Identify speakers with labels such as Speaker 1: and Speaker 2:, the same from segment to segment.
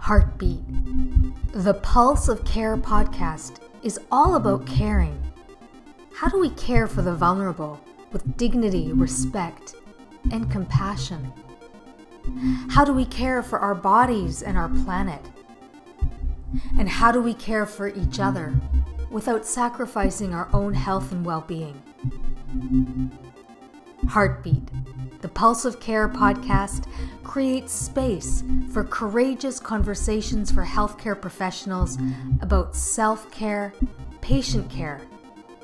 Speaker 1: Heartbeat. The Pulse of Care podcast is all about caring. How do we care for the vulnerable with dignity, respect, and compassion? How do we care for our bodies and our planet? And how do we care for each other without sacrificing our own health and well-being? Heartbeat, the Pulse of Care podcast creates space for courageous conversations for healthcare professionals about self-care, patient care,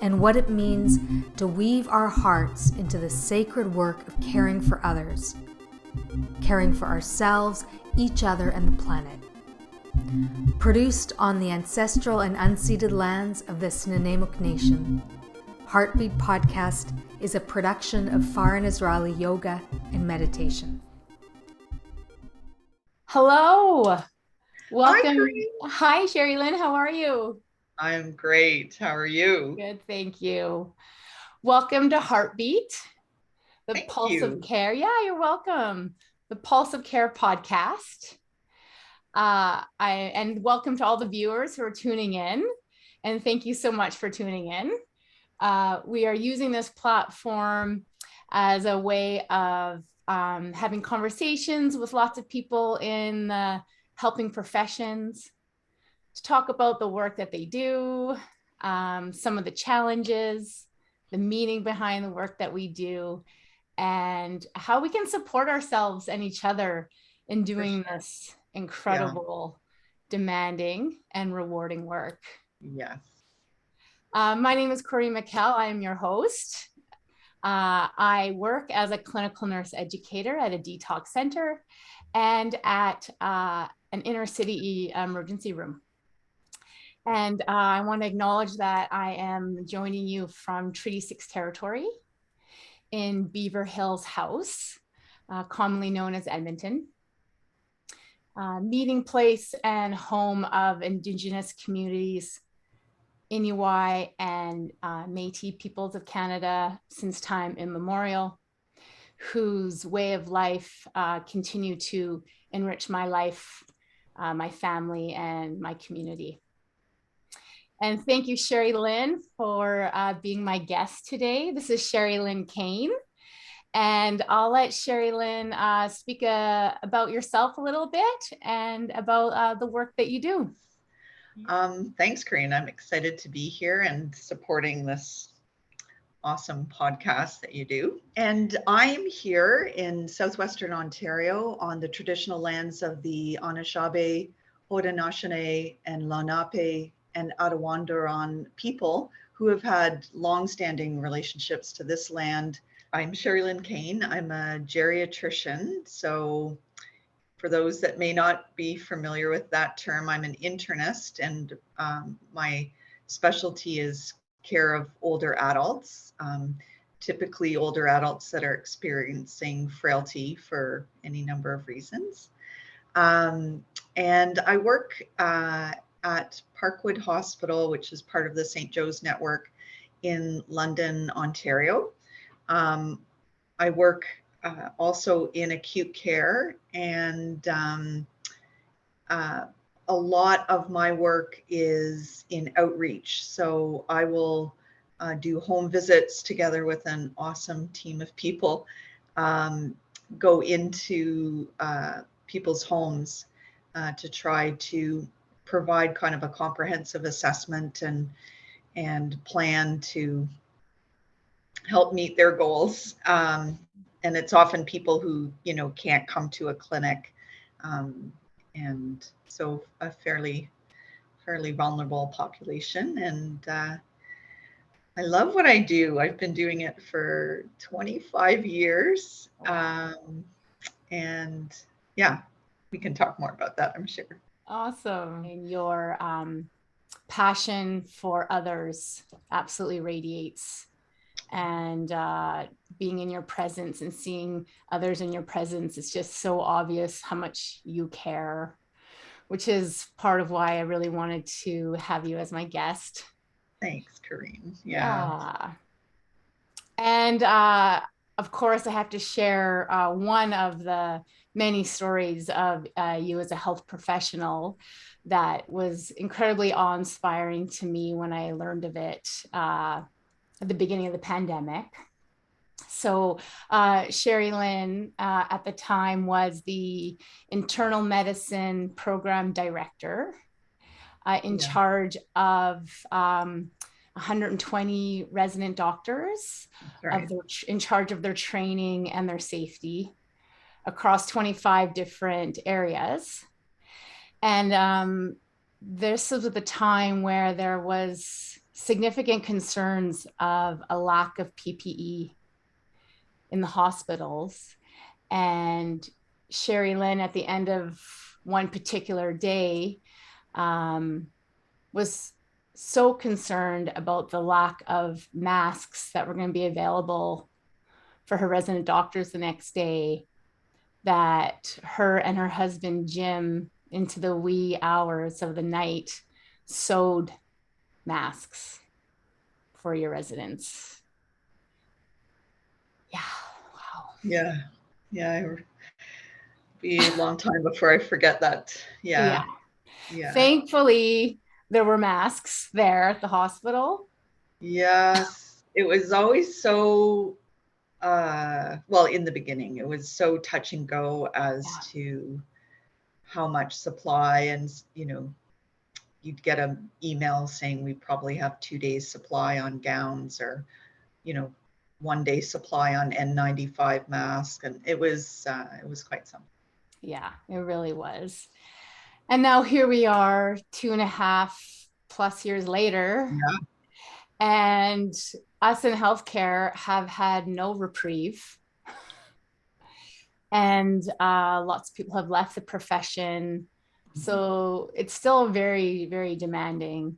Speaker 1: and what it means to weave our hearts into the sacred work of caring for others, caring for ourselves, each other, and the planet. Produced on the ancestral and unceded lands of the Snuneymuxw Nation, Heartbeat Podcast is a production of Foreign Israeli Yoga and Meditation.
Speaker 2: Hello. Welcome.
Speaker 3: Hi,
Speaker 2: Hi, Sheri-Lynn. How are you?
Speaker 3: I'm great. How are you?
Speaker 2: Good, thank you. Welcome to Heartbeat, the
Speaker 3: Thank
Speaker 2: Pulse
Speaker 3: you.
Speaker 2: of Care. Yeah, you're welcome. The Pulse of Care podcast. And welcome to all the viewers who are tuning in. And thank you so much for tuning in. We are using this platform as a way of having conversations with lots of people in the helping professions to talk about the work that they do, some of the challenges, the meaning behind the work that we do, and how we can support ourselves and each other in doing this incredible, demanding, and rewarding work.
Speaker 3: Yes.
Speaker 2: My name is Corey McKell. I am your host. I work as a clinical nurse educator at a detox center and at an inner city emergency room. And I want to acknowledge that I am joining you from Treaty 6 territory in Beaver Hills House, commonly known as Edmonton. Meeting place and home of Indigenous communities, Inuit and Métis peoples of Canada since time immemorial, whose way of life continue to enrich my life, my family, and my community. And thank you, Sheri-Lynn, for being my guest today. This is Sheri-Lynn Kane. And I'll let Sheri-Lynn speak about yourself a little bit and about the work that you do.
Speaker 3: Thanks, Corinne. I'm excited to be here and supporting this awesome podcast that you do. And I'm here in southwestern Ontario on the traditional lands of the Anishinaabe, Haudenosaunee, and Lenape and Attawandaron people who have had long-standing relationships to this land. I'm Sheri-Lynn Kane. I'm a geriatrician. So for those that may not be familiar with that term, I'm an internist, and my specialty is care of older adults, typically older adults that are experiencing frailty for any number of reasons. And I work at Parkwood Hospital, which is part of the St. Joe's Network in London, Ontario. I work also in acute care, and a lot of my work is in outreach. So I will do home visits together with an awesome team of people, go into people's homes to try to provide kind of a comprehensive assessment and plan to help meet their goals. And it's often people who, can't come to a clinic. And so a fairly vulnerable population. And I love what I do. I've been doing it for 25 years. And yeah, we can talk more about that, I'm sure.
Speaker 2: Awesome. And your passion for others absolutely radiates. And being in your presence and seeing others in your presence, it's just so obvious how much you care, which is part of why I really wanted to have you as my guest.
Speaker 3: Thanks, Corinne. Yeah.
Speaker 2: And of course, I have to share one of the many stories of you as a health professional that was incredibly awe-inspiring to me when I learned of it at the beginning of the pandemic. So Sheri-Lynn at the time was the internal medicine program director in charge of 120 resident doctors in charge of their training and their safety across 25 different areas. And this was at the time where there was significant concerns of a lack of PPE in the hospitals. And Sheri-Lynn, at the end of one particular day, was so concerned about the lack of masks that were going to be available for her resident doctors the next day that her and her husband, Jim, into the wee hours of the night, sewed masks for your residents. Yeah. Wow.
Speaker 3: Yeah. Yeah. It'll be a long time before I forget that. Yeah. Yeah.
Speaker 2: Thankfully, there were masks there at the hospital.
Speaker 3: Yes. It was always so, well, in the beginning, it was so touch and go as to how much supply, and, you know, you'd get an email saying we probably have 2 days supply on gowns, or, you know, 1 day supply on N95 masks. And it was quite something.
Speaker 2: Yeah, it really was. And now here we are 2.5+ years later.
Speaker 3: Yeah.
Speaker 2: And us in healthcare have had no reprieve. And lots of people have left the profession. So it's still very, very demanding.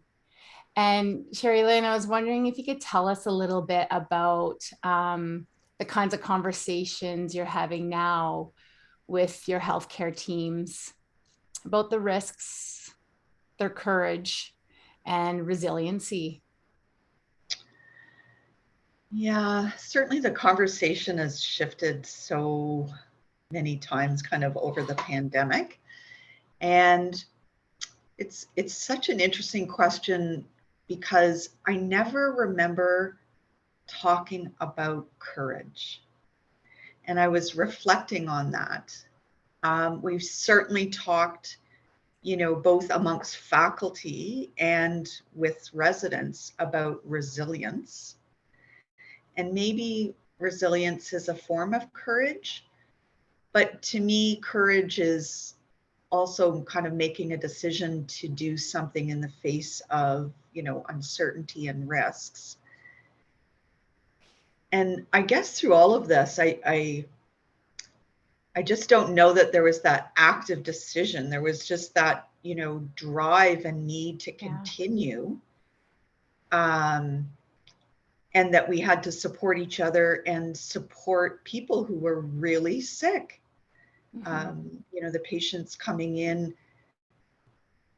Speaker 2: And Sheri-Lynn, I was wondering if you could tell us a little bit about the kinds of conversations you're having now with your healthcare teams about the risks, their courage, and resiliency.
Speaker 3: Yeah, certainly the conversation has shifted so many times kind of over the pandemic. And it's such an interesting question, because I never remember talking about courage. And I was reflecting on that. We've certainly talked, you know, both amongst faculty and with residents about resilience. And maybe resilience is a form of courage. But to me, courage is also kind of making a decision to do something in the face of, you know, uncertainty and risks. And I guess through all of this, I just don't know that there was that active decision. There was just that, you know, drive and need to continue. And that we had to support each other and support people who were really sick. You know, the patients coming in,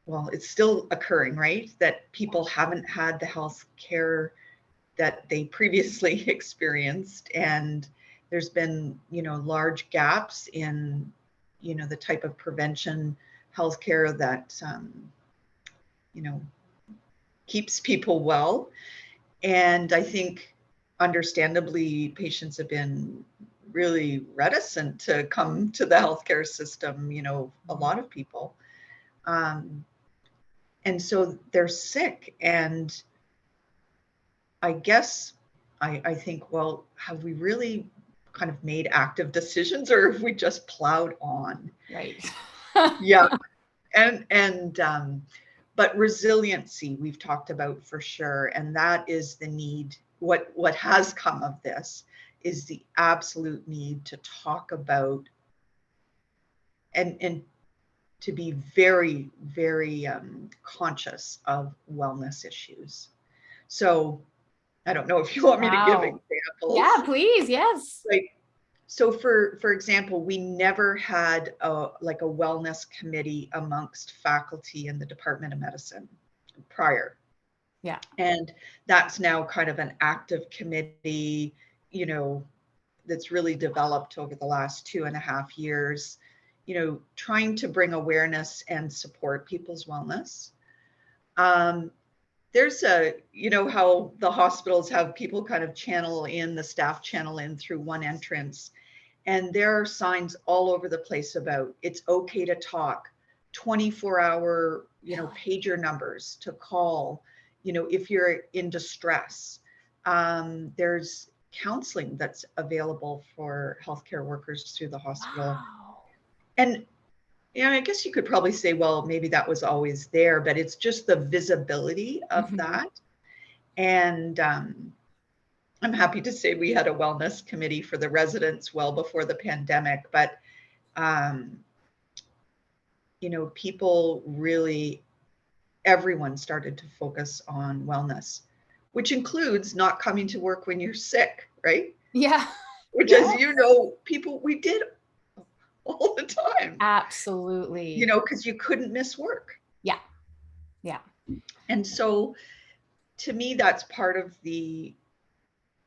Speaker 3: well, it's still occurring, right? That people haven't had the health care that they previously experienced. And there's been, you know, large gaps in, you know, the type of prevention healthcare that, you know, keeps people well. And I think, understandably, patients have been really reticent to come to the healthcare system, you know, a lot of people. And so they're sick. And I guess I think, well, have we really kind of made active decisions, or have we just plowed on?
Speaker 2: Right.
Speaker 3: Yeah. But resiliency we've talked about for sure. And that is the need. What has come of this is the absolute need to talk about and to be very, very conscious of wellness issues. So I don't know if you want me to give examples.
Speaker 2: Yeah, please. Yes.
Speaker 3: Like, so for example, we never had a wellness committee amongst faculty in the Department of Medicine prior.
Speaker 2: Yeah.
Speaker 3: And that's now kind of an active committee, you know, that's really developed over the last 2.5 years, trying to bring awareness and support people's wellness. There's how the hospitals have people kind of the staff channel in through one entrance. And there are signs all over the place about it's okay to talk, 24-hour, pager numbers to call, if you're in distress. There's counseling that's available for healthcare workers through the hospital.
Speaker 2: Wow.
Speaker 3: And I guess you could probably say, well, maybe that was always there, but it's just the visibility of that. And I'm happy to say we had a wellness committee for the residents well before the pandemic, but people really, everyone started to focus on wellness, which includes not coming to work when you're sick, right?
Speaker 2: Yeah.
Speaker 3: Which,
Speaker 2: yes.
Speaker 3: as we did all the time.
Speaker 2: Absolutely.
Speaker 3: Because you couldn't miss work.
Speaker 2: Yeah. Yeah.
Speaker 3: And so to me, that's part of the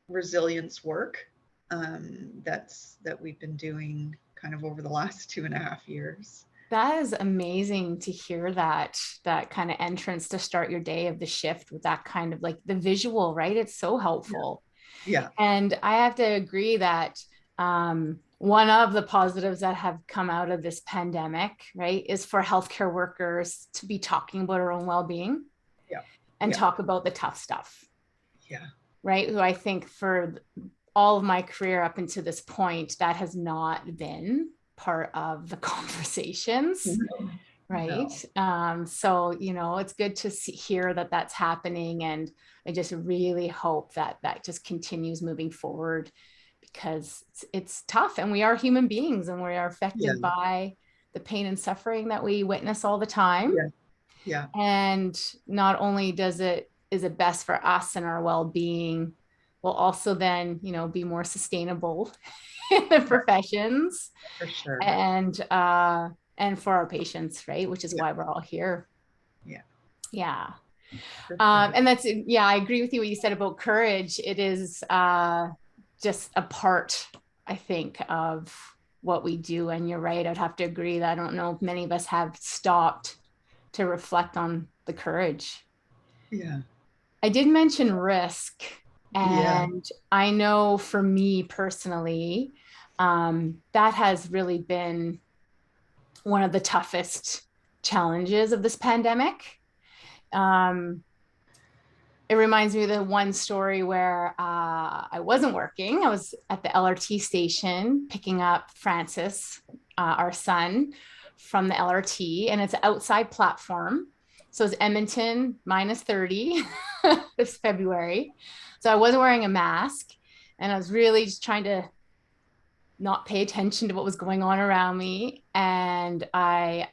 Speaker 3: resilience work that we've been doing kind of over the last 2.5 years.
Speaker 2: That is amazing to hear that kind of entrance to start your day of the shift with that kind of like the visual, right? It's so helpful.
Speaker 3: Yeah.
Speaker 2: And I have to agree that one of the positives that have come out of this pandemic, right, is for healthcare workers to be talking about our own well-being and talk about the tough stuff.
Speaker 3: Yeah.
Speaker 2: Right. Who I think for all of my career up until this point, that has not been part of the conversations.
Speaker 3: No.
Speaker 2: Right. No. So, it's good to hear that that's happening. And I just really hope that just continues moving forward, because it's tough, and we are human beings, and we are affected by the pain and suffering that we witness all the time.
Speaker 3: Yeah.
Speaker 2: And not only is it best for us and our well-being, we'll also then, be more sustainable in the professions.
Speaker 3: For sure.
Speaker 2: And for our patients, right? Which is why we're all here.
Speaker 3: Yeah.
Speaker 2: Yeah.
Speaker 3: Sure.
Speaker 2: And that's, I agree with you what you said about courage. It is just a part, I think, of what we do. And you're right. I'd have to agree that I don't know if many of us have stopped to reflect on the courage.
Speaker 3: Yeah.
Speaker 2: I did mention risk. And I know for me personally, that has really been one of the toughest challenges of this pandemic. It reminds me of the one story where I wasn't working. I was at the LRT station picking up Francis, our son, from the LRT, and it's an outside platform. So it's Edmonton -30 this February. So I wasn't wearing a mask, and I was really just trying to not pay attention to what was going on around me. And I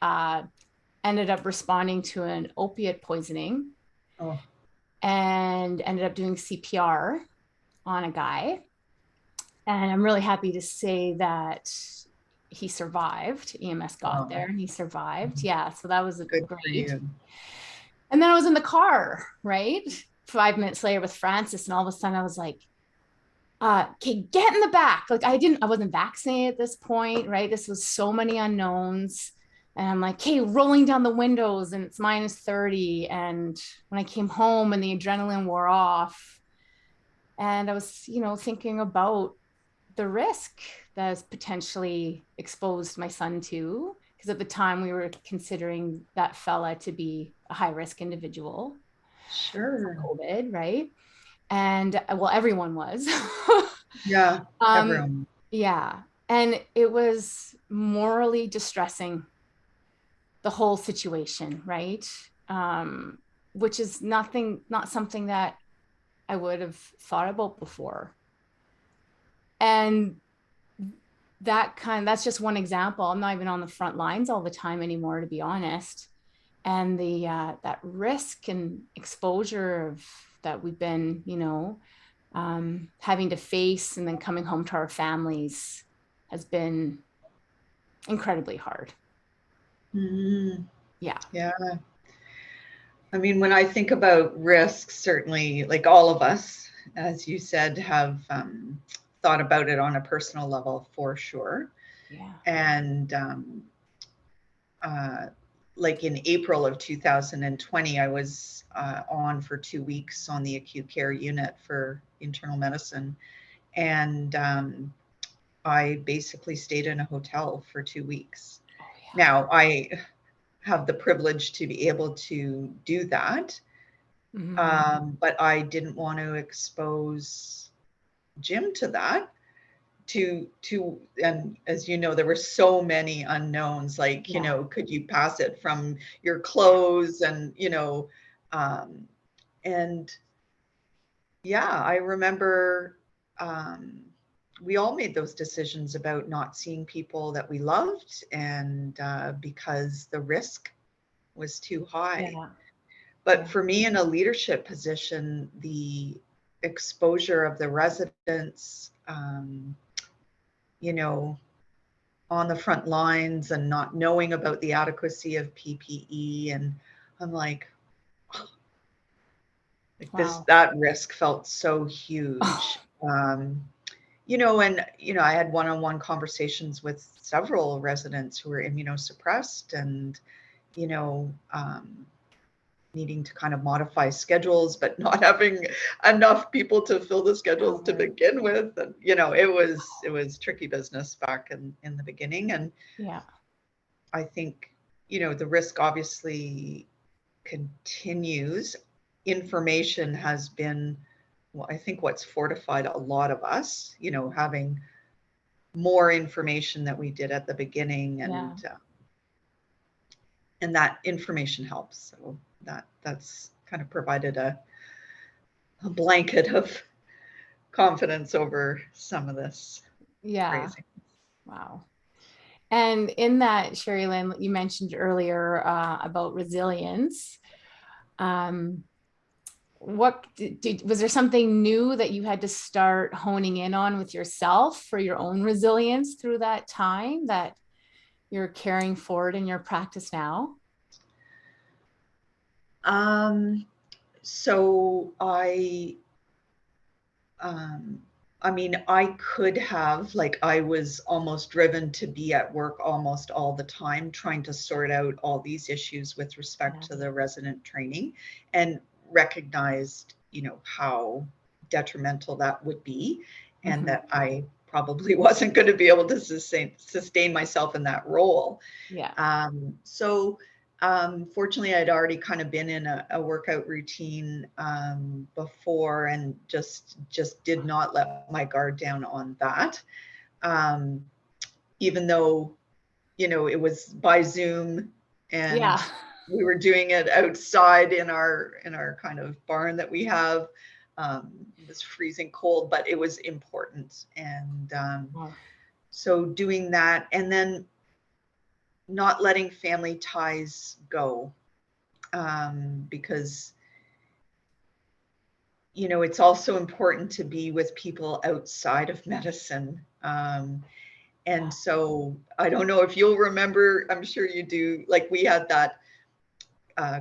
Speaker 2: ended up responding to an opiate poisoning.
Speaker 3: Oh.
Speaker 2: And ended up doing CPR on a guy. And I'm really happy to say that he survived. EMS got there and he survived. Yeah. So that was
Speaker 3: Good
Speaker 2: great.
Speaker 3: for you.
Speaker 2: And then I was in the car, right? 5 minutes later with Francis. And all of a sudden I was like, okay, get in the back. Like I wasn't vaccinated at this point, right? This was so many unknowns. And I'm like, hey, rolling down the windows, and it's -30. And when I came home and the adrenaline wore off, and I was, thinking about the risk that has potentially exposed my son to, because at the time we were considering that fella to be a high-risk individual.
Speaker 3: Sure.
Speaker 2: COVID, right? And well, everyone was.
Speaker 3: Yeah, everyone.
Speaker 2: Yeah. And it was morally distressing, the whole situation, right? Which is not something that I would have thought about before. And that's just one example. I'm not even on the front lines all the time anymore, to be honest. And the that risk and exposure that we've been, having to face, and then coming home to our families, has been incredibly hard.
Speaker 3: Mm-hmm.
Speaker 2: Yeah.
Speaker 3: Yeah. I mean, when I think about risks, certainly, like all of us, as you said, have thought about it on a personal level for sure.
Speaker 2: Yeah.
Speaker 3: And like in April of 2020, I was on for 2 weeks on the acute care unit for internal medicine. And I basically stayed in a hotel for 2 weeks.
Speaker 2: Oh, yeah.
Speaker 3: Now, I have the privilege to be able to do that, but I didn't want to expose Jim to that. And as you know, there were so many unknowns, like, you know, could you pass it from your clothes, and, you know, and yeah, I remember we all made those decisions about not seeing people that we loved, and because the risk was too high.
Speaker 2: Yeah.
Speaker 3: But for me, in a leadership position, the exposure of the residents, you know, on the front lines, and not knowing about the adequacy of PPE, and I'm like this, that risk felt so huge. You know, and, you know, I had one-on-one conversations with several residents who were immunosuppressed, and, you know, needing to kind of modify schedules, but not having enough people to fill the schedules to begin with. And, you know, it was tricky business back in the beginning. And
Speaker 2: yeah,
Speaker 3: I think, you know, the risk obviously continues. Information has been, well, I think what's fortified a lot of us, you know, having more information that we did at the beginning, and that information helps. So that's kind of provided a blanket of confidence over some of this. Crazy.
Speaker 2: Wow. And in that, Sheri-Lynn, you mentioned earlier about resilience. What was there something new that you had to start honing in on with yourself for your own resilience through that time that you're carrying forward in your practice now?
Speaker 3: So I mean, I could have, like, I was almost driven to be at work almost all the time, trying to sort out all these issues with respect to the resident training, and recognized, you know, how detrimental that would be, and that I probably wasn't going to be able to sustain myself in that role. So fortunately, I'd already kind of been in a workout routine before, and just did not let my guard down on that. Even though, you know, it was by Zoom, and we were doing it outside in our kind of barn that we have. It was freezing cold, but it was important. And so doing that, and then not letting family ties go, because, you know, it's also important to be with people outside of medicine. And so I don't know if you'll remember, I'm sure you do, like, we had that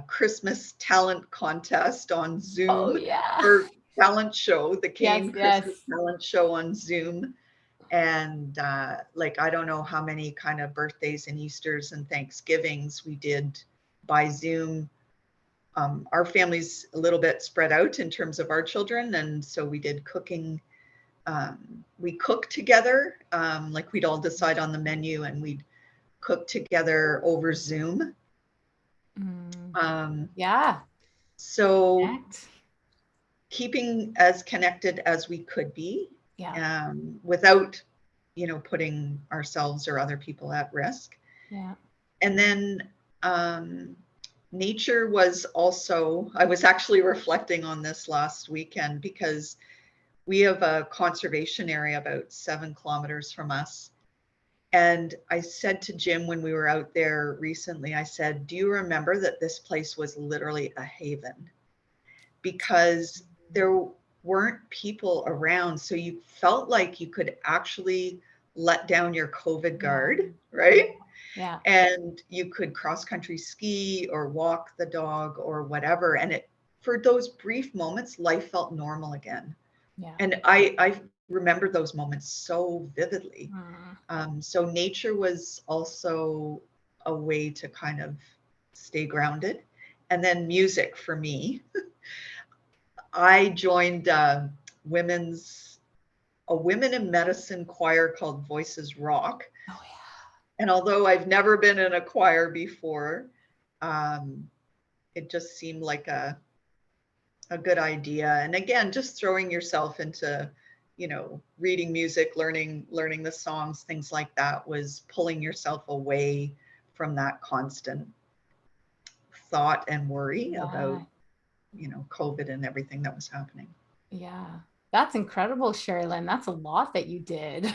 Speaker 3: Christmas talent contest on Zoom, or talent show, the Kane Christmas talent show on Zoom. And like, I don't know how many kind of birthdays and Easters and Thanksgivings we did by Zoom. Our family's a little bit spread out in terms of our children, and so we did cooking. We cooked together, like, we'd all decide on the menu and we'd cook together over Zoom. So keeping as connected as we could be, without, you know, putting ourselves or other people at risk. And then nature was also, I was actually reflecting on this last weekend, because we have a conservation area about 7 kilometers from us. And I said to Jim when we were out there recently, I said, do you remember that this place was literally a haven? Because there weren't people around. So you felt like you could actually let down your COVID guard, right? And you could cross-country ski or walk the dog or whatever. And it, for those brief moments, life felt normal again. And I remember those moments so vividly. So nature was also a way to kind of stay grounded. And then music for me. I joined women's a women in medicine choir called Voices Rock.
Speaker 2: Oh yeah.
Speaker 3: And although I've never been in a choir before, it just seemed like a good idea. And again, just throwing yourself into, reading music, learning the songs, things like that, was pulling yourself away from that constant thought and worry about, COVID and everything that was happening.
Speaker 2: Yeah. That's incredible, Sheri-Lynn. That's a lot that you did.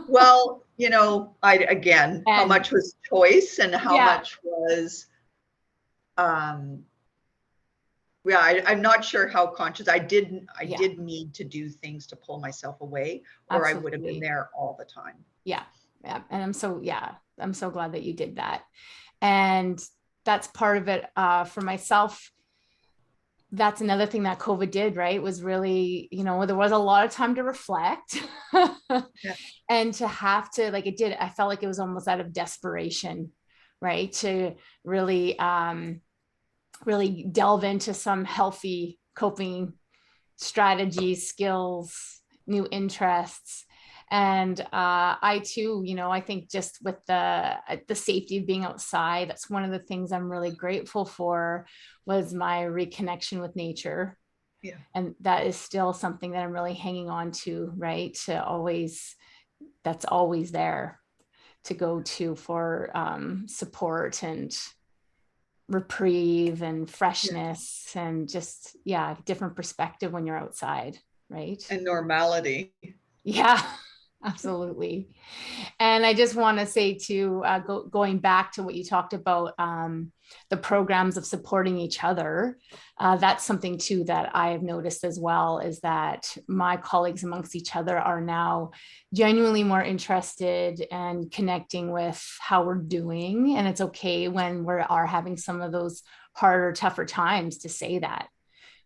Speaker 3: Well, how
Speaker 2: And
Speaker 3: much was choice and how
Speaker 2: yeah,
Speaker 3: much was, I'm not sure how conscious. I did need to do things to pull myself away, or I would have been
Speaker 2: absolutely.
Speaker 3: there all the time.
Speaker 2: Yeah. Yeah. And I'm so glad that you did that. And that's part of it for myself. That's another thing that COVID did, right? Was really, there was a lot of time to reflect.
Speaker 3: Yeah.
Speaker 2: And to have to, like, I felt like it was almost out of desperation, right? To really, really delve into some healthy coping strategies, skills, new interests. And I too, I think just with the safety of being outside, that's one of the things I'm really grateful for, was my reconnection with nature.
Speaker 3: Yeah.
Speaker 2: And that is still something that I'm really hanging on to, right? That's always there to go to for support and reprieve and freshness, and just, different perspective when you're outside, right?
Speaker 3: And normality.
Speaker 2: Yeah, absolutely. And I just want to say too, going back to what you talked about, the programs of supporting each other, that's something too that I have noticed as well, is that my colleagues amongst each other are now genuinely more interested and connecting with how we're doing. And it's okay when we are having some of those harder, tougher times to say that.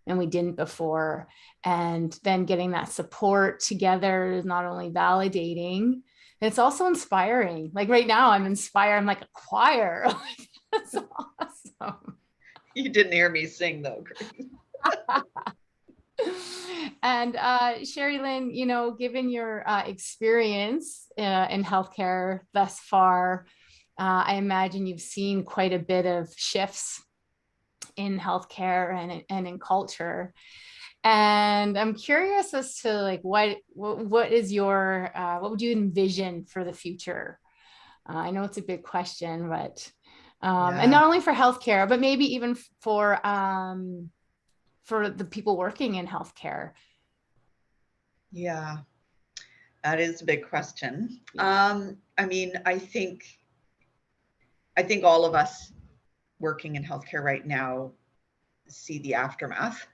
Speaker 2: And we didn't before. And then getting that support together is not only validating, it's also inspiring. Like right now, I'm inspired. I'm like a choir. That's awesome.
Speaker 3: You didn't hear me sing though.
Speaker 2: And Sheri-Lynn, given your experience in healthcare thus far, I imagine you've seen quite a bit of shifts in healthcare and in culture. And I'm curious as to, like, what is your what would you envision for the future? I know it's a big question, but and not only for healthcare, but maybe even for the people working in healthcare.
Speaker 3: Yeah, that is a big question. I mean, I think all of us working in healthcare right now see the aftermath.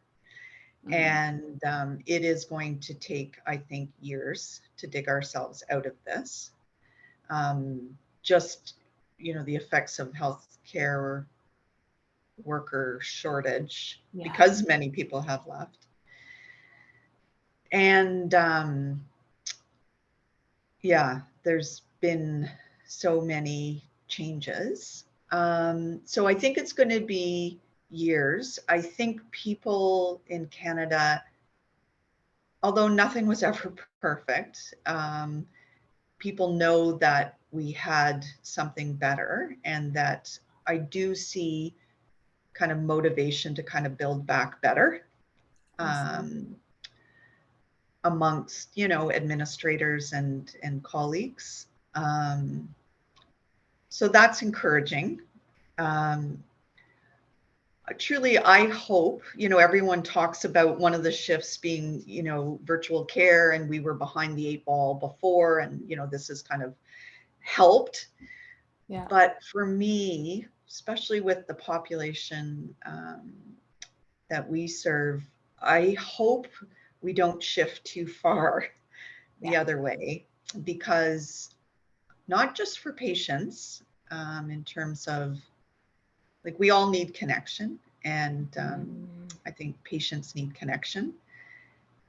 Speaker 3: And it is going to take, I think, years to dig ourselves out of this. Just, the effects of healthcare worker shortage, because many people have left. And there's been so many changes. So I think it's going to be years. I think people in Canada, although nothing was ever perfect, people know that we had something better, and that I do see kind of motivation to kind of build back better amongst, administrators and colleagues. So that's encouraging. Truly, I hope, everyone talks about one of the shifts being, virtual care, and we were behind the 8 ball before, and, this has kind of helped. Yeah. But for me, especially with the population that we serve, I hope we don't shift too far the other way, because not just for patients, in terms of, like, we all need connection, and I think patients need connection.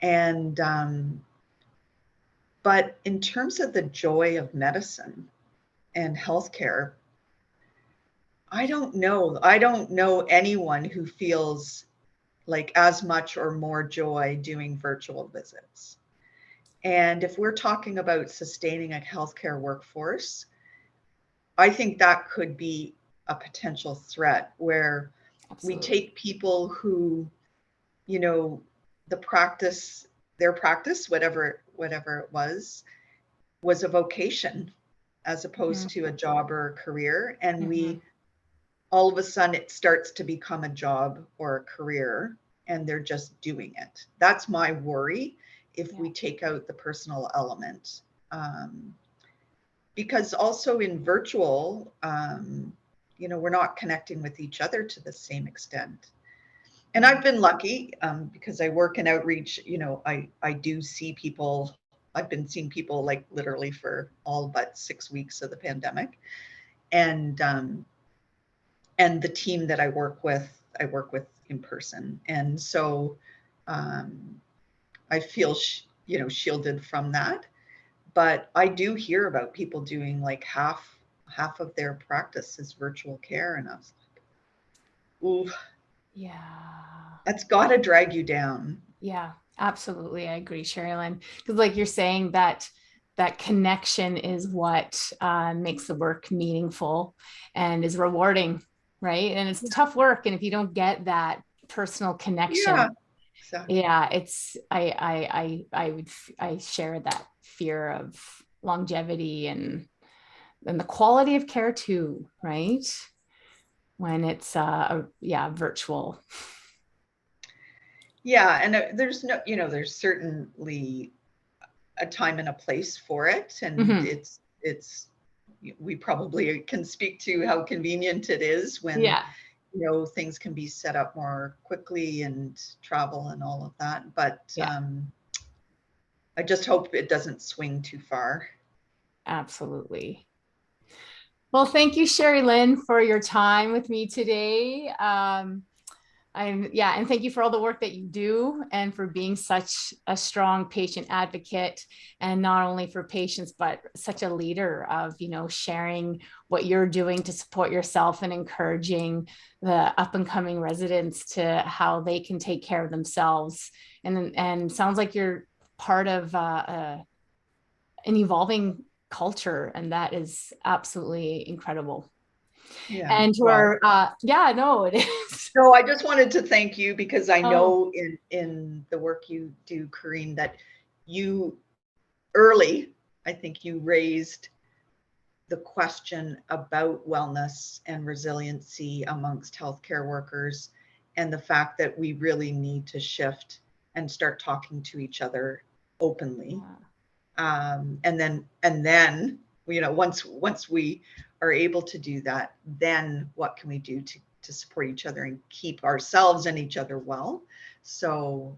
Speaker 3: And But in terms of the joy of medicine and healthcare, I don't know. I don't know anyone who feels like as much or more joy doing virtual visits. And if we're talking about sustaining a healthcare workforce, I think that could be a potential threat where we
Speaker 2: Absolutely.
Speaker 3: take people who, you know, their practice, whatever it was a vocation as opposed to a job or a career. And we all of a sudden it starts to become a job or a career and they're just doing it. That's my worry if we take out the personal element. Because also in virtual, we're not connecting with each other to the same extent. And I've been lucky because I work in outreach, I do see people. I've been seeing people like literally for all but 6 weeks of the pandemic. And the team that I work with in person. And so I feel, shielded from that. But I do hear about people doing like half of their practice is virtual care. And I was like, ooh,
Speaker 2: Yeah.
Speaker 3: That's got to drag you down.
Speaker 2: Yeah, absolutely. I agree, Sheri-Lynn. Because like you're saying, that connection is what makes the work meaningful and is rewarding, right? And it's tough work. And if you don't get that personal connection,
Speaker 3: exactly.
Speaker 2: it's I share that fear of longevity and the quality of care too, right? When it's virtual.
Speaker 3: Yeah, and there's there's certainly a time and a place for it, and it's we probably can speak to how convenient it is when things can be set up more quickly and travel and all of that. But I just hope it doesn't swing too far.
Speaker 2: Absolutely. Well, thank you, Sheri-Lynn, for your time with me today. And thank you for all the work that you do and for being such a strong patient advocate, and not only for patients, but such a leader of, sharing what you're doing to support yourself and encouraging the up and coming residents to how they can take care of themselves. And sounds like you're part of an evolving culture, and that is absolutely incredible.
Speaker 3: Yeah.
Speaker 2: And to our it is.
Speaker 3: No, I just wanted to thank you because I know in the work you do, Corrine, that you early, I think you raised the question about wellness and resiliency amongst healthcare workers, and the fact that we really need to shift and start talking to each other openly. And then once we are able to do that, then what can we do to support each other and keep ourselves and each other well? So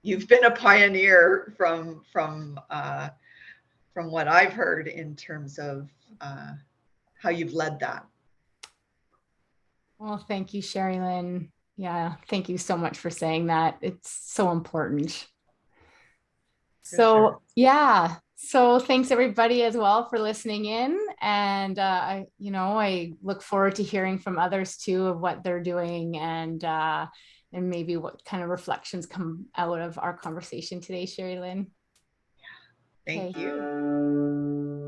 Speaker 3: you've been a pioneer from what I've heard in terms of how you've led that.
Speaker 2: Well, thank you, Sheri-Lynn. Yeah, thank you so much for saying that. It's so important. So thanks everybody as well for listening in. And I look forward to hearing from others too of what they're doing and maybe what kind of reflections come out of our conversation today, Sheri-Lynn.
Speaker 3: Thank you.